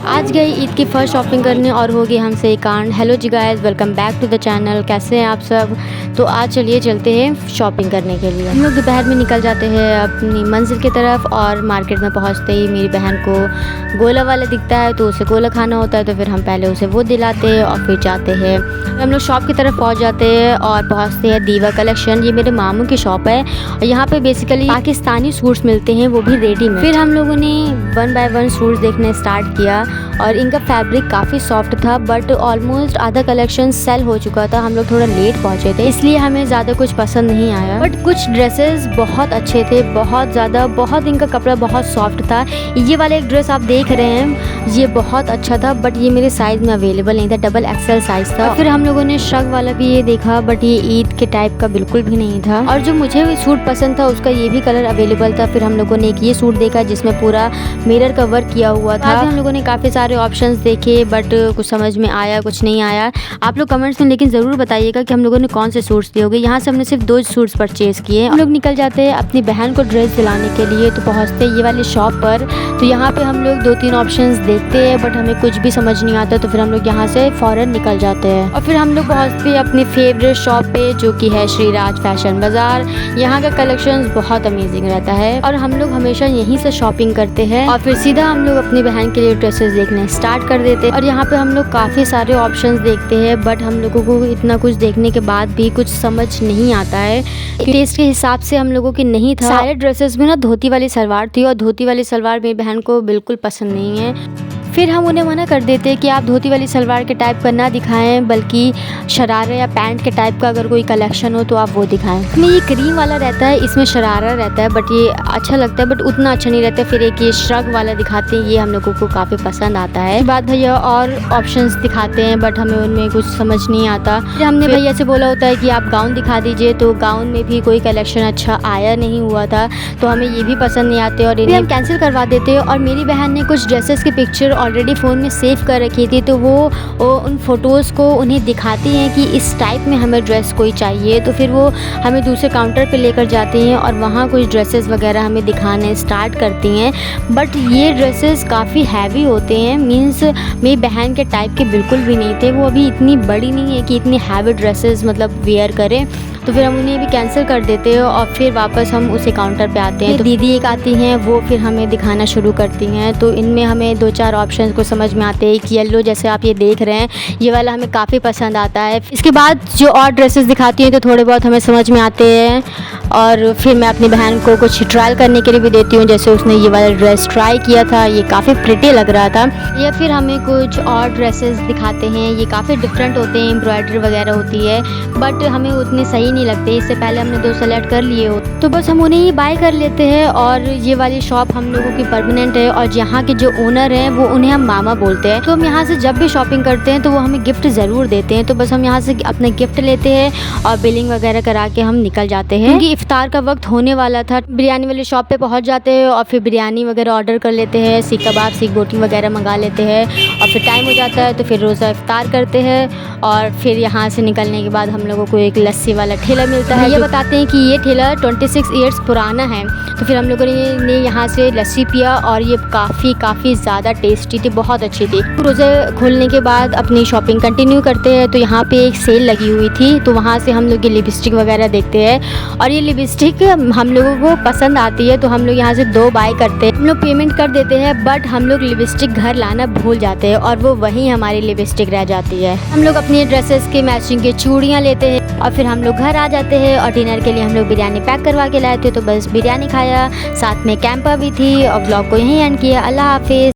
आज गई ईद की फ़र्स्ट शॉपिंग करने और हो गई हमसे कांड। हेलो जी guys, welcome back to the channel. कैसे हैं आप सब? तो आज चलिए चलते हैं शॉपिंग करने के लिए। हम लोग दोपहर में निकल जाते हैं अपनी मंजिल की तरफ और मार्केट में पहुंचते ही मेरी बहन को गोला वाला दिखता है तो उसे गोला खाना होता है, तो फिर हम पहले उसे वो दिलाते हैं और फिर जाते हैं हम लोग शॉप की तरफ पहुँच जाते हैं और पहुँचते हैं दीवा कलेक्शन। ये मेरे मामू की शॉप है और यहाँ पे बेसिकली पाकिस्तानी सूट्स मिलते हैं, वो भी रेडीमेड। फिर हम लोगों ने 1 बाय 1 सूट्स देखने स्टार्ट किया और इनका फैब्रिक काफ़ी सॉफ्ट था, बट ऑलमोस्ट आधा कलेक्शन सेल हो चुका था। हम लोग थोड़ा लेट पहुँचे थे इसलिए हमें ज़्यादा कुछ पसंद नहीं आया, बट कुछ ड्रेसेस बहुत अच्छे थे, बहुत ज़्यादा। बहुत इनका कपड़ा बहुत सॉफ्ट था। ये वाला एक ड्रेस आप देख रहे हैं, ये बहुत अच्छा था, बट ये मेरे साइज़ में अवेलेबल नहीं था, डबल एक्सेल साइज़ था। फिर हम लोगों ने श्रग वाला भी ये देखा, बट ये ईद के टाइप का बिल्कुल भी नहीं था। और जो मुझे सूट पसंद था उसका ये भी कलर अवेलेबल था। फिर हम लोगों ने एक ये सूट देखा जिसमें पूरा मिरर का वर्क किया हुआ था। हम लोगों ने काफ़ी सारे ऑप्शंस देखे, बट कुछ समझ में आया, कुछ नहीं आया। आप लोग कमेंट्स में लेकिन ज़रूर बताइएगा कि हम लोगों ने कौन से सूट्स दिए होंगे। यहाँ से हमने सिर्फ 2 सूट्स परचेज़ किए। हम लोग निकल जाते हैं अपनी बहन को ड्रेस दिलाने के लिए, तो पहुँचते ये वाली शॉप पर। तो यहाँ पे हम लोग 2-3 ऑप्शंस देखते हैं, बट हमें कुछ भी समझ नहीं आता, तो फिर हम लोग यहाँ से फ़ौरन निकल जाते हैं। और फिर हम लोग पहुँचते हैं अपनी फेवरेट शॉप पे, जो कि है श्री राज फैशन बाज़ार। यहाँ का कलेक्शंस बहुत अमेजिंग रहता है और हम लोग हमेशा यहीं से शॉपिंग करते हैं। और फिर सीधा हम लोग अपनी बहन के लिए ड्रेसेस देखने स्टार्ट कर देते हैं। और यहाँ पे हम लोग काफ़ी सारे ऑप्शंस देखते हैं, बट हम लोगों को इतना कुछ देखने के बाद भी कुछ समझ नहीं आता है। टेस्ट के हिसाब से हम लोगों की नहीं था। सारे ड्रेसेस में ना धोती वाली सलवार थी और धोती वाली सलवार मेरी बहन को बिल्कुल पसंद नहीं है। फिर हम उन्हें मना कर देते हैं कि आप धोती वाली सलवार के टाइप का ना दिखाएं, बल्कि शरारा या पैंट के टाइप का अगर कोई कलेक्शन हो तो आप वो दिखाएं। इसमें ये क्रीम वाला रहता है, इसमें शरारा रहता है, बट ये अच्छा लगता है, बट उतना अच्छा नहीं रहता। फिर एक ये श्रग वाला दिखाते हैं, ये हम लोगों को काफ़ी पसंद आता है। बाद भैया और ऑप्शंस दिखाते हैं, बट हमें उनमें कुछ समझ नहीं आता। फिर हमने भैया से बोला होता है कि आप गाउन दिखा दीजिए, तो गाउन में भी कोई कलेक्शन अच्छा आया नहीं हुआ था, तो हमें ये भी पसंद नहीं आते और इन्हें हम कैंसिल करवा देते हैं। और मेरी बहन ने कुछ ड्रेसेस की पिक्चर ऑलरेडी फ़ोन में सेव कर रखी थी, तो वो उन फ़ोटोज़ को उन्हें दिखाती हैं कि इस टाइप में हमें ड्रेस कोई चाहिए, तो फिर वो हमें दूसरे काउंटर पे लेकर जाती हैं और वहाँ कुछ ड्रेसेस वगैरह हमें दिखाने स्टार्ट करती हैं। बट ये ड्रेसेस काफ़ी हैवी होते हैं, मींस मेरी बहन के टाइप के बिल्कुल भी नहीं थे। वो अभी इतनी बड़ी नहीं है कि इतनी हैवी ड्रेसेस मतलब वेयर करें, तो फिर हम उन्हें भी कैंसिल कर देते हैं और फिर वापस हम उसी काउंटर पे आते हैं। तो दीदी एक आती हैं, वो फिर हमें दिखाना शुरू करती हैं। तो इनमें हमें 2-4 ऑप्शंस को समझ में आते हैं। एक येलो जैसे आप ये देख रहे हैं, ये वाला हमें काफ़ी पसंद आता है। इसके बाद जो और ड्रेसेस दिखाती हैं तो थोड़े बहुत हमें समझ में आते हैं और फिर मैं अपनी बहन को कुछ ट्रायल करने के लिए भी देती हूँ। जैसे उसने ये वाला ड्रेस ट्राई किया था, ये काफ़ी प्रिटी लग रहा था। या फिर हमें कुछ और ड्रेसेस दिखाते हैं, ये काफ़ी डिफरेंट होते हैं, एम्ब्रॉयडरी वगैरह होती है, बट हमें उतने सही नहीं लगते। इससे पहले हमने 2 सेलेक्ट कर लिए हो, तो बस हम उन्हें ही बाय कर लेते हैं। और ये वाली शॉप हम लोगों की परमानेंट है और यहाँ के जो ओनर हैं वो उन्हें हम मामा बोलते हैं। तो हम यहाँ से जब भी शॉपिंग करते हैं तो वो हमें गिफ्ट ज़रूर देते हैं, तो बस हम यहाँ से अपना गिफ्ट लेते हैं और बिलिंग वगैरह करा के हम निकल जाते हैं, क्योंकि इफ्तार का वक्त होने वाला था। बिरयानी वाली शॉप पे पहुँच जाते हैं और फिर बिरयानी वगैरह ऑर्डर कर लेते हैं, सीख कबाब, सीख बोटी वगैरह मंगा लेते हैं और फिर टाइम हो जाता है तो फिर रोज़ा इफ्तार करते हैं। और फिर यहाँ से निकलने के बाद हम लोगों को एक लस्सी वाला ठेला मिलता है। ये बताते हैं कि ये ठेला 26 ईयर्स पुराना है, तो फिर हम लोगों ने यहाँ से लस्सी पिया और ये काफ़ी ज़्यादा टेस्टी थी, बहुत अच्छी थी। रोज़े खुलने के बाद अपनी शॉपिंग कंटिन्यू करते हैं, तो यहाँ पे एक सेल लगी हुई थी, तो वहाँ से हम लोग ये लिपस्टिक वगैरह देखते हैं और ये लिपस्टिक हम लोगों को पसंद आती है, तो हम लोग यहाँ से 2 बाय करते हैं। हम लोग पेमेंट कर देते हैं, बट हम लोग लिपस्टिक घर लाना भूल जाते हैं और वो वहीं हमारी लिपस्टिक रह जाती है। हम लोग अपनी ड्रेसेस के मैचिंग की चूड़ियाँ लेते हैं और फिर हम लोग घर आ जाते हैं। और डिनर के लिए हम लोग बिरयानी पैक करवा के लाए थे, तो बस बिरयानी खाया, साथ में कैंपा भी थी और ब्लॉग को यहीं एंड किया। अल्लाह हाफिज़।